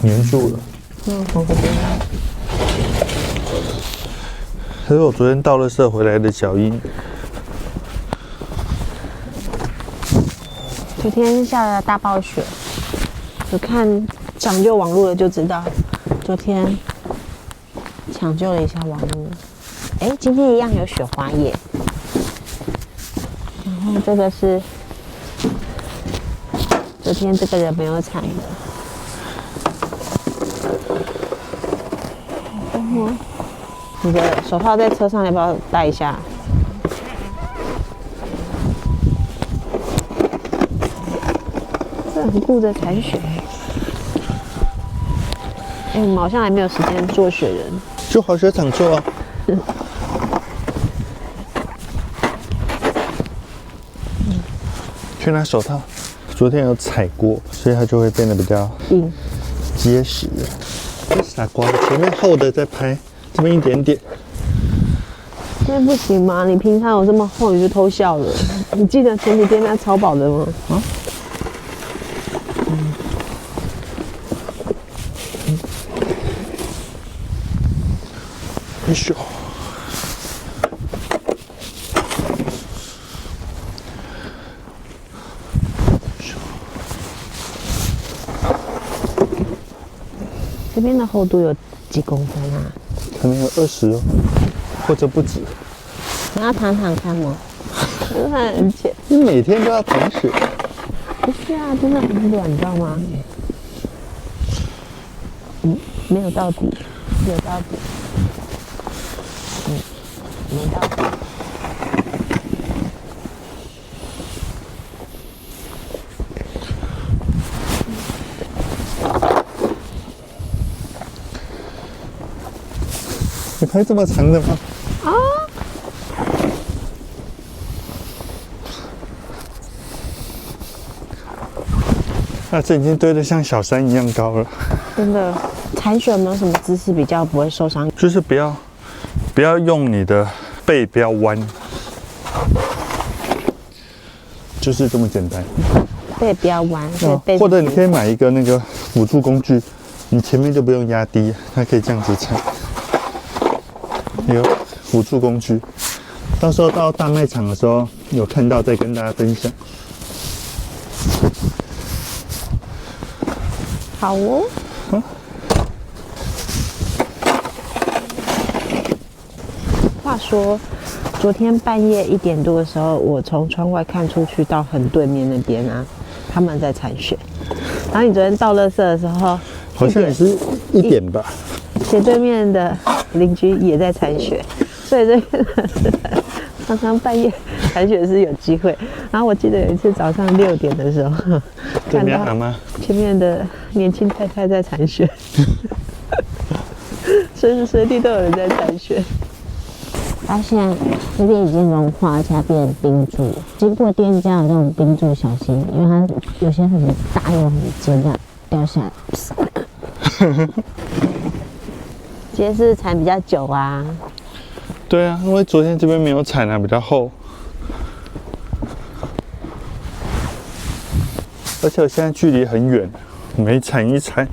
粘住了。从这边。这是我昨天倒垃圾回来的脚印。昨天下了大暴雪，有看抢救网络的就知道，昨天抢救了一下网络。哎，今天一样有雪花叶。然后这个是昨天这个人没有铲的。你的手套在车上，要不要戴一下？这很顾着铲雪。哎，我们好像还没有时间做雪人。就滑雪场做啊。去拿手套。昨天有踩过，所以它就会变得比较硬、结实。傻瓜，前面厚的再拍，这边一点点。那不行吗？你平常有这么厚，你就偷笑了。你记得前几天那超薄的吗？啊？よいしょ。这边的厚度有几公分啊？可能有20哦，或者不止。你要躺躺看吗？真的很浅。你每天都要躺雪？不是啊，真的很软，你知道吗？没有到底，有到底。没到底。你拍这么长的吗？啊！那这已经堆得像小山一样高了。真的，铲雪有没有什么姿势比较不会受伤？就是不要用你的背不要弯，就是这么简单。背不要弯，对背。或者你可以买一个那个辅助工具，你前面就不用压低，它可以这样子踩。有辅助工具，到时候到大卖场的时候有看到再跟大家分享。好哦。话说，昨天半夜1点多的时候，我从窗外看出去到很对面那边啊，他们在铲雪。然后你昨天倒垃圾的时候，好像也是1点吧。斜对面的邻居也在铲雪，所以这边常常半夜铲雪是有机会。然后我记得有一次早上6点的时候，看到前面的年轻太太在铲雪，随时随地都有人在铲雪。发现这边已经融化，而且它变成冰柱。经过店家有这种冰柱，小心，因为它有些很大又很尖，这样掉下来。今天是铲比较久啊。对啊，因为昨天这边没有铲啊，比较厚。而且我现在距离很远，每铲一铲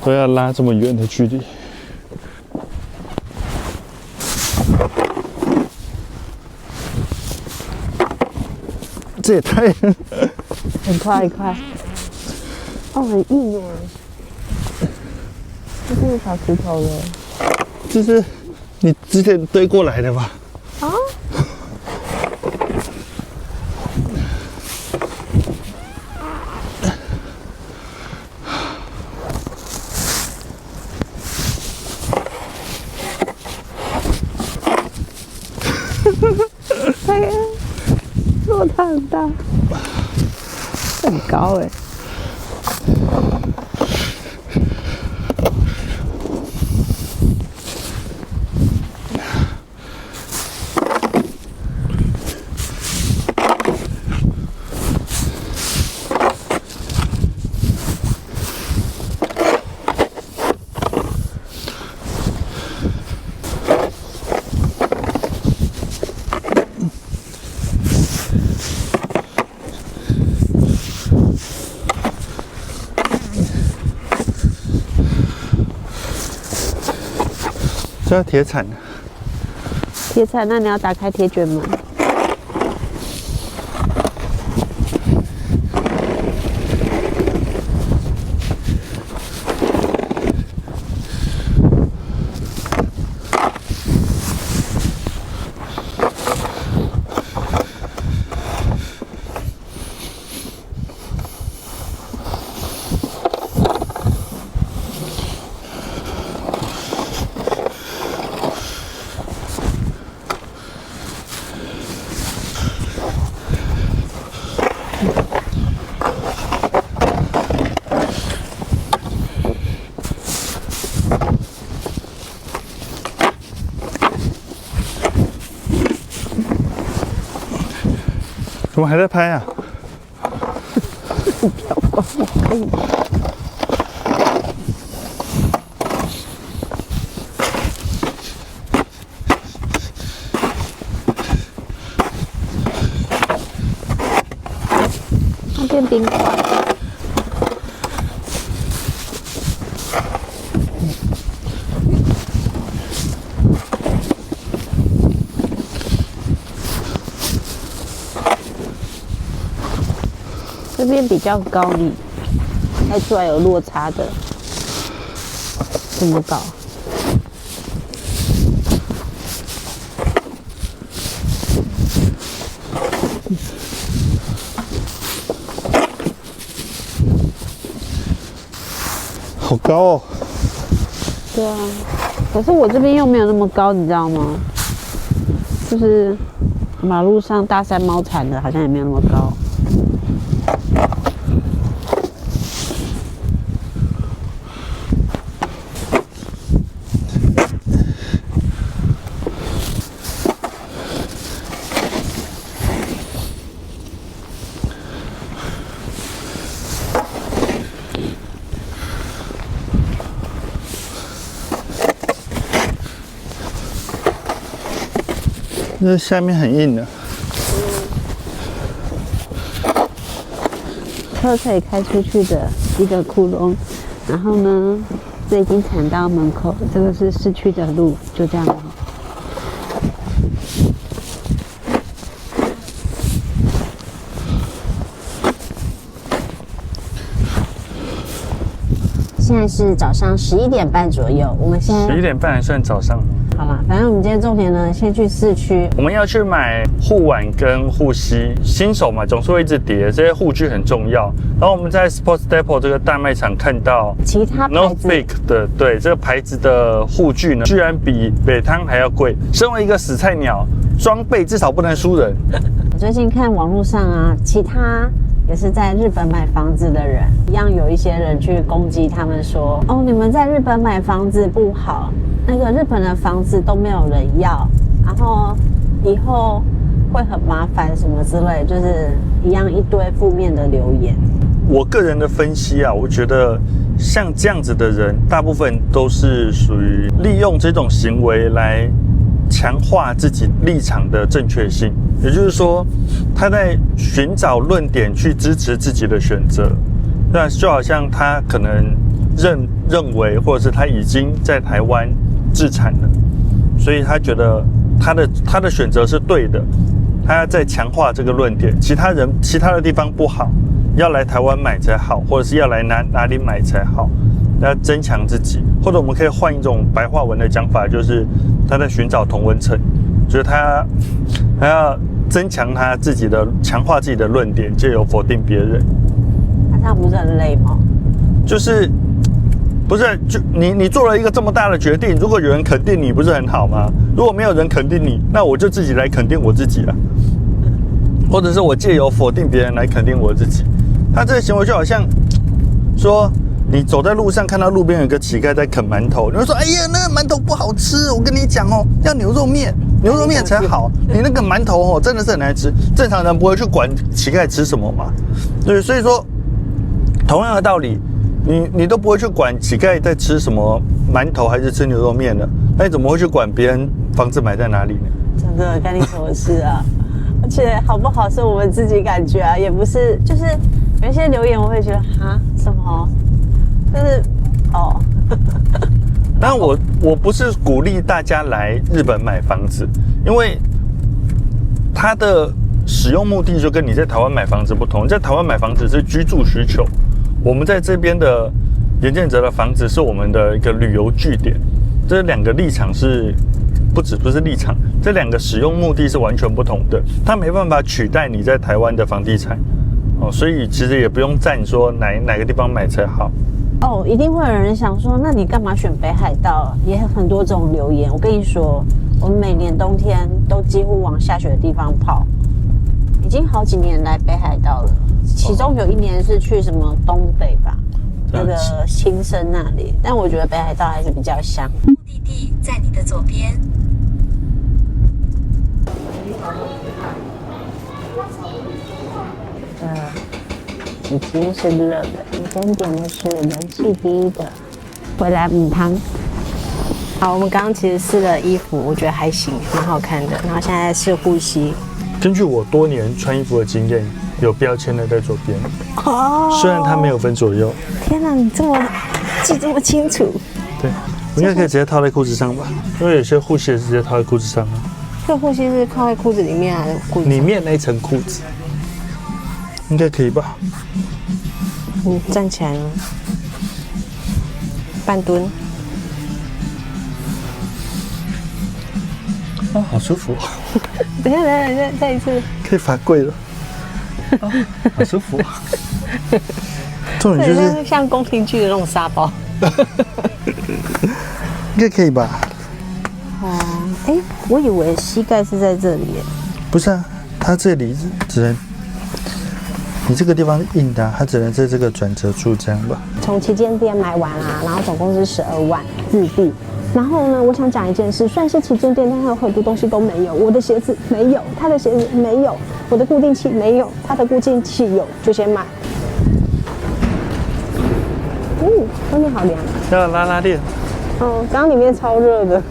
都要拉这么远的距离。这也太很快很快。哦，很硬哎，这是小石头了。这是你之前堆过来的吧？啊？哎呀，落差很大，很高哎。这要铁铲。铁铲，那你要打开铁卷门。怎么还在拍啊？可以。那变冰块。这边比较高，你拍出来有落差的，这么高。好高哦！对啊，可是我这边又没有那么高，你知道吗？就是马路上大山猫铲的，好像也没有那么高。那下面很硬的。车可以开出去的一个窟窿，然后呢，这已经铲到门口，这个是市区的路，就这样。现在是早上11点半左右，我们现在11点半还算早上吗？好啦，反正我们今天重点呢，先去市区。我们要去买护腕跟护膝，新手嘛总是会一直叠，这些护具很重要。然后我们在 Sports Depot 这个大卖场看到其他牌 North 子 Face 的，对这个牌子的护具呢，居然比北汤还要贵。身为一个死菜鸟，装备至少不能输人。我最近看网络上啊，其他也是在日本买房子的人，一样有一些人去攻击他们说，哦，你们在日本买房子不好，那个日本的房子都没有人要，然后以后会很麻烦什么之类，就是一样一堆负面的留言。我个人的分析啊，我觉得像这样子的人，大部分都是属于利用这种行为来强化自己立场的正确性，也就是说，他在寻找论点去支持自己的选择。那就好像他可能认为，或者是他已经在台湾置产了，所以他觉得他的选择是对的，他在强化这个论点，其他的地方不好，要来台湾买才好，或者是要来哪里买才好，要增强自己。或者我们可以换一种白话文的讲法，就是他在寻找同温层，就是他要增强他自己的，强化自己的论点，藉由否定别人。那这样不是很累吗？就是不是就你做了一个这么大的决定，如果有人肯定你，不是很好吗？如果没有人肯定你，那我就自己来肯定我自己了，或者是我借由否定别人来肯定我自己。他这个行为就好像说，你走在路上看到路边有个乞丐在啃馒头，你会说：“哎呀，那个馒头不好吃，我跟你讲哦，要牛肉面，牛肉面才好。你那个馒头哦，真的是很难吃。正常人不会去管乞丐吃什么嘛，对，所以说同样的道理。”你都不会去管乞丐在吃什么馒头还是吃牛肉面的，那你怎么会去管别人房子买在哪里呢？真的干你什么事啊？而且好不好是我们自己感觉啊，也不是，就是有一些留言我会觉得啊什么，就是哦，当然我不是鼓励大家来日本买房子，因为它的使用目的就跟你在台湾买房子不同。在台湾买房子是居住需求，我们在这边的岩见泽的房子是我们的一个旅游据点。这两个立场是不是立场，这两个使用目的是完全不同的。它没办法取代你在台湾的房地产哦，所以其实也不用赞说哪个地方买才好。哦，一定会有人想说，那你干嘛选北海道？也有很多这种留言。我跟你说，我们每年冬天都几乎往下雪的地方跑，已经好几年来北海道了。其中有一年是去什么东北吧，那个青森那里。但我觉得北海道还是比较香。目的地在你的左边。已经是热的，你先点的是人气第一的回来母汤。好，我们刚刚其实试了衣服，我觉得还行，蛮好看的。然后现在试护膝。根据我多年穿衣服的经验，有标签的在左边。哦，虽然它没有分左右。天哪，你记这么清楚？对，我应该可以直接套在裤子上吧？因为有些护膝也是直接套在裤子上啊。这护膝是靠在裤子里面还是裤子？里面那一层裤子，应该可以吧？你站起来了，半蹲。啊，好舒服！等一下，再一次。可以罚跪了。啊，好舒服！重点就是像宫廷剧的那种沙包。应该可以吧？哦，哎，我以为膝盖是在这里耶。不是啊，它这里只能，你这个地方硬的啊，它只能在这个转折处这样吧。从旗舰店买完啊，然后总共是12万日币。然后呢，我想讲一件事，虽然是旗舰店，但它有很多东西都没有。我的鞋子没有，他的鞋子没有，我的固定器没有，他的固定器有，就先买。外面好凉。要拉拉链。哦，刚刚里面超热的，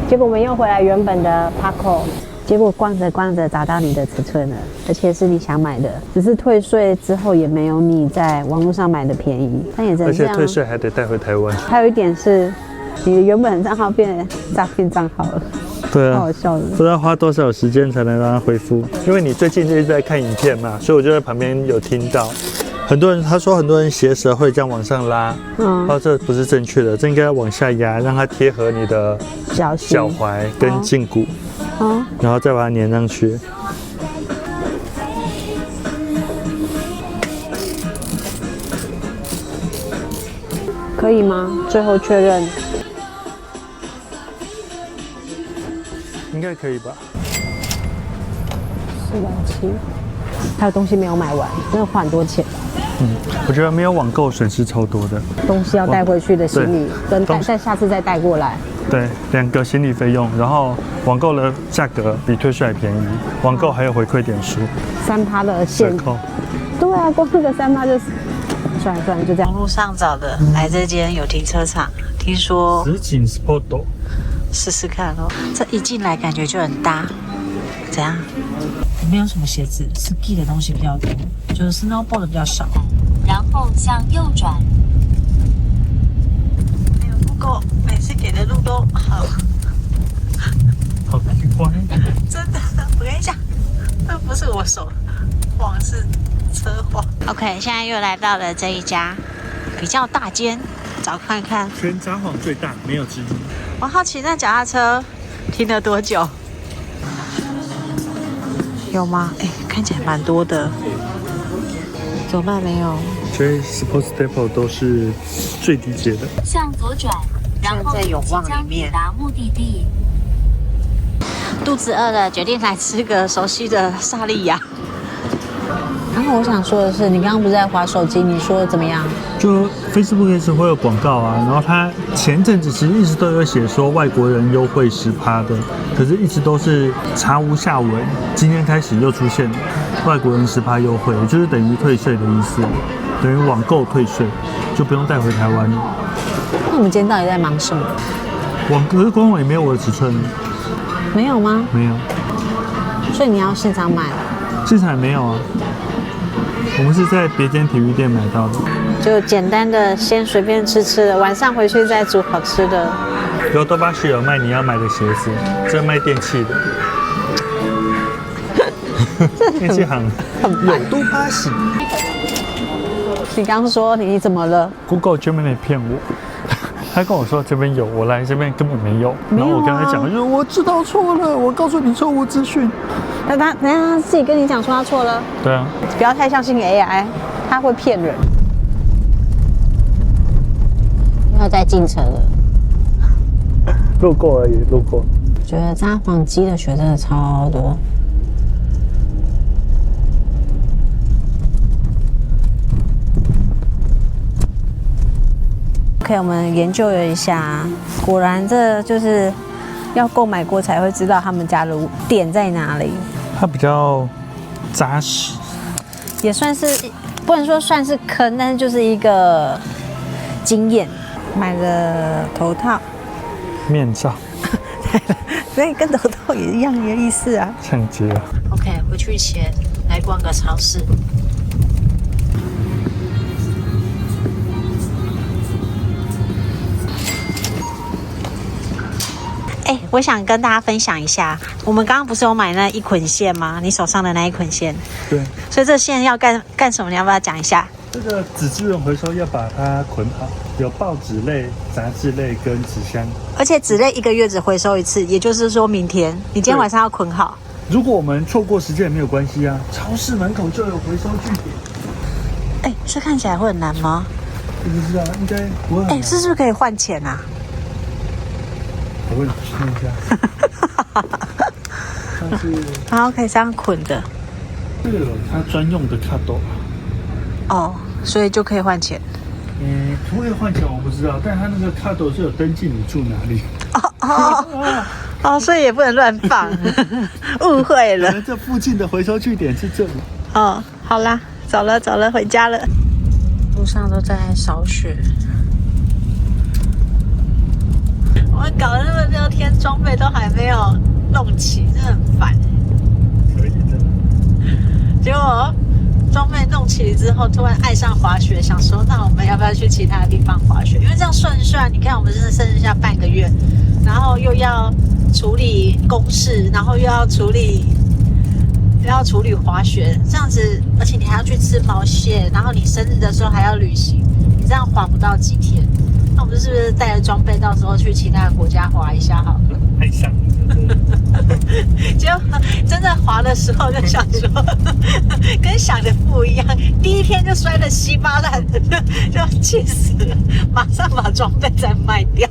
结果我们又回来原本的 Paco， 结果逛着逛着找到你的尺寸了，而且是你想买的，只是退税之后也没有你在网络上买的便宜，但也只能这样。而且退税还得带回台湾。还有一点是，你的原本的账号变成诈骗账号了。对啊，好好笑的。不知道花多少时间才能让它恢复，因为你最近就一直在看影片嘛，所以我就在旁边有听到。很多人他说很多人鞋舌会这样往上拉，这不是正确的，这应该往下压，让它贴合你的脚踝跟胫骨，然后再把它粘上去。可以吗？最后确认。应该可以吧47000，还有东西没有买完，真的花很多钱。我觉得没有网购损失超多的，东西要带回去的行李，跟再下次再带过来。对，2个行李费用，然后网购的价格比退税还便宜，网购还有回馈点数，3%的限扣。对啊，光这个3%就是，算了，就这样。网络上找的，来这间有停车场，听说实景 spot 试试看咯。这一进来感觉就很大，怎样？没有什么鞋子，ski 的东西比较多，就是 snowboard 的比较少。然后向右转。没有 Google 每次给的路都好奇怪。真的，我跟你讲，那不是我手晃，是车晃。OK， 现在又来到了这一家比较大间，找看看。全札幌最大，没有之一。我好奇那脚踏车停了多久？有吗？哎，看起来蛮多的。走吧，没有。所以 Sports Depot 都是最低阶的。向左转，然后即将抵达目的地。肚子饿了，决定来吃个熟悉的萨莉亚。然后我想说的是，你刚刚不是在滑手机，你说怎么样？就 Facebook 一直会有广告啊，然后它前阵子其实一直都有写说外国人优惠10%的，可是一直都是查无下文。今天开始又出现外国人10%优惠，也就是等于退税的意思，等于网购退税，就不用带回台湾。那我们今天到底在忙什么？可是官网也没有我的尺寸。没有吗？没有。所以你要现场买？现场也没有啊。我们是在别间体育店买到的，就简单的先随便吃的，晚上回去再煮好吃的。有多巴西有卖你要买的鞋子，这卖电器的。电器行有多巴西。你刚说你怎么了？ Google Gemini 骗我，他跟我说这边有，我来这边根本没有。然后我跟他讲，就是我知道错了，我告诉你错误资讯。那他自己跟你讲说他错了，对啊，不要太相信 AI， 他会骗人。要再进城了。路过而已，路过。觉得札幌机的学真的超多。OK， 我们研究了一下，果然这就是要购买过才会知道他们家的点在哪里。它比较扎实，也算是不能说算是坑，但是就是一个经验。买了头套、面罩，所以跟头套也一样的意思啊。抢劫啊！ OK， 回去前来逛个超市。哎，我想跟大家分享一下，我们刚刚不是有买那一捆线吗？你手上的那一捆线，对，所以这线要干什么？你要不要讲一下？这个纸资源回收要把它捆好，有报纸类、杂志类跟纸箱。而且纸类1个月只回收一次，也就是说明天你今天晚上要捆好。如果我们错过时间也没有关系啊，超市门口就有回收据点。哎，这看起来会很难吗？不知道，应该不会很难。哎，是不是可以换钱啊？我问你看一下，像是然后可以这样捆的这个有它专用的卡斗，哦，所以就可以换钱。可不可以换钱我不知道，但它那个卡斗是有登记你住哪里。哦，所以也不能乱放，误会了。可能这附近的回收据点是这里。哦，好啦，走了，回家了。路上都在扫雪。我们搞了那么多天，装备都还没有弄齐，真的很烦。可以的。结果装备弄齐之后，突然爱上滑雪，想说那我们要不要去其他地方滑雪？因为这样算一算，你看我们真的剩下半个月，然后又要处理公事，然后又要处理滑雪，这样子，而且你还要去吃毛蟹，然后你生日的时候还要旅行，你这样滑不到几天。那我们是不是带着装备，到时候去其他国家滑一下好了？爱上你了。结果真的滑的时候就想说，跟想的不一样，第一天就摔得稀巴烂，就气死了，马上把装备再卖掉。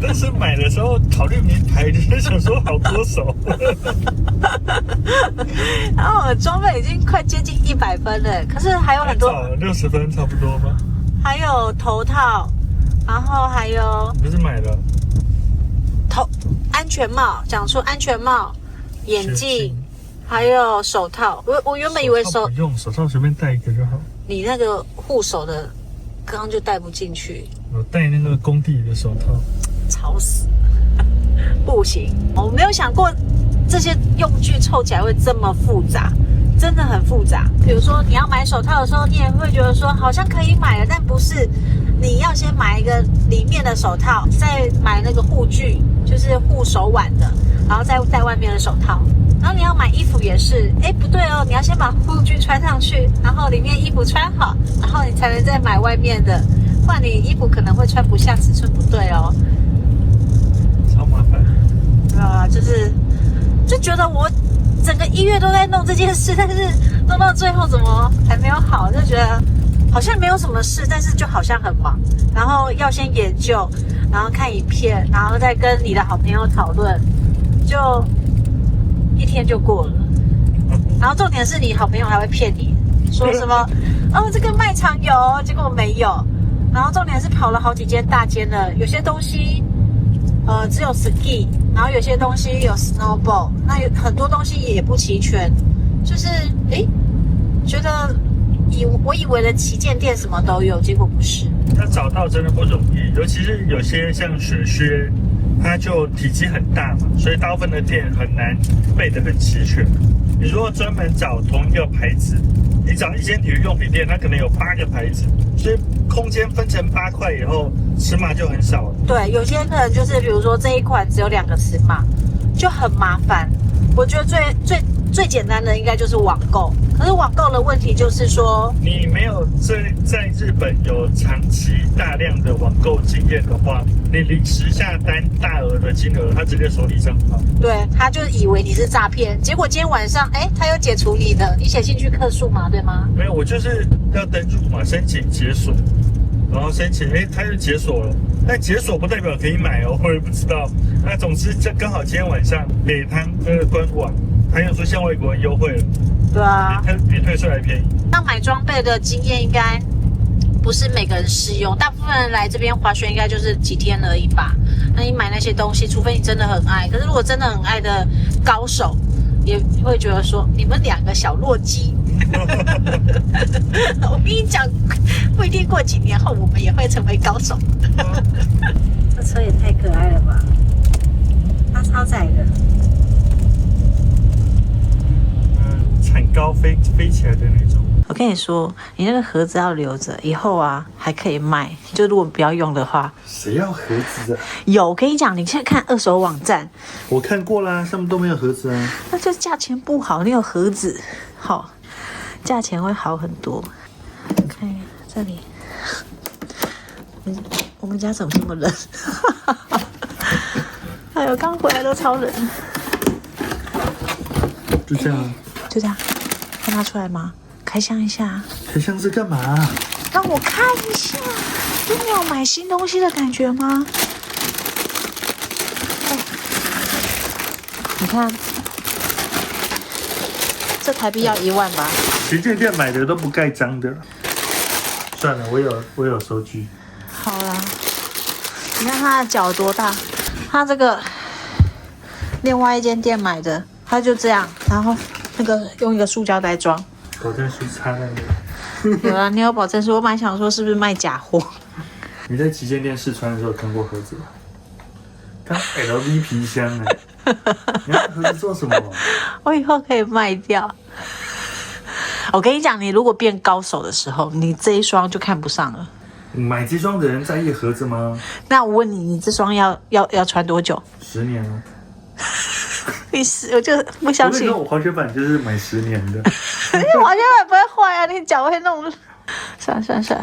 但是买的时候考虑名牌，就是想说好脱手。然后我的装备已经快接近100分了，可是还有很多60分差不多吗？还有头套，然后还有不是买了安全帽，讲出安全帽、眼镜，还有手套。我原本以为不用手套随便戴一个就好。你那个护手的刚刚就戴不进去，我戴那个工地的手套，吵死了，不行！我没有想过这些用具凑起来会这么复杂，真的很复杂。比如说你要买手套的时候，你也会觉得说好像可以买了，但不是。你要先买一个里面的手套，再买那个护具，就是护手腕的，然后再戴外面的手套。然后你要买衣服也是，哎，不对哦，你要先把护具穿上去，然后里面衣服穿好，然后你才能再买外面的，不然你衣服可能会穿不下，尺寸不对哦。超麻烦。对啊，就觉得我整个1月都在弄这件事，但是弄到最后怎么还没有好，就觉得好像没有什么事，但是就好像很忙，然后要先研究，然后看影片，然后再跟你的好朋友讨论，就1天就过了。然后重点是你好朋友还会骗你，说什么哦这个卖场有，结果没有。然后重点是跑了好几间大间的，有些东西只有 ski， 然后有些东西有 snowboard， 那有很多东西也不齐全，就是觉得我以为的旗舰店什么都有，结果不是。它找到真的不容易，尤其是有些像雪靴，它就体积很大嘛，所以大部分的店很难备得很齐全。你如果专门找同一个牌子，你找一间体育用品店，它可能有8个牌子，所以空间分成8块以后，尺码就很少了。对，有些可能就是比如说这一款只有2个尺码，就很麻烦。我觉得最简单的应该就是网购，可是网购的问题就是说，你没有在日本有长期大量的网购经验的话，你临时下单大额的金额，他直接手里账号。对，他就以为你是诈骗，结果今天晚上，他又解除你的，你写信去客诉嘛，对吗？没有，我就是要登入嘛，申请解锁，然后申请，他就解锁了。但解锁不代表可以买哦，我也不知道。那总之，这刚好今天晚上美汤官网，还有说向外国人优惠了，对啊，比退税还便宜。那买装备的经验应该不是每个人适用，大部分人来这边滑雪应该就是几天而已吧。那你买那些东西，除非你真的很爱，可是如果真的很爱的高手，也会觉得说你们2个小弱鸡。我跟你讲，不一定过几年后我们也会成为高手。这车也太可爱了吧，它超载的。产高飞起来的那种。我跟你说，你那个盒子要留着，以后啊还可以卖。就如果不要用的话，谁要盒子啊？有，我跟你讲，你现在看二手网站，我看过啦，上面都没有盒子啊。那就价钱不好，你有盒子，好，价钱会好很多。看一下这里，我们家怎么这么冷？哎呦，刚回来都超冷。就这样啊。就这样，看它出来吗？开箱一下。开箱是干嘛？让我看一下，有没有买新东西的感觉吗？你看，这台币要1万吧？旗舰店买的都不盖章的。算了，我有收据。好啦，你看它的脚多大？它这个另外一间店买的，它就这样，然后那个用一个塑胶袋装。保证书插在那里。有啊，你有保证书，我蛮想说是不是卖假货？你在旗舰店试穿的时候看过盒子吗？看 LV 皮箱呢。你要盒子做什么？我以后可以卖掉。我跟你讲，你如果变高手的时候，你这一双就看不上了。买这双的人在意盒子吗？那我问你，你这双要穿多久10年了。我就不相信。我滑雪板就是买10年的。滑雪板不会坏啊，你脚会弄。算了。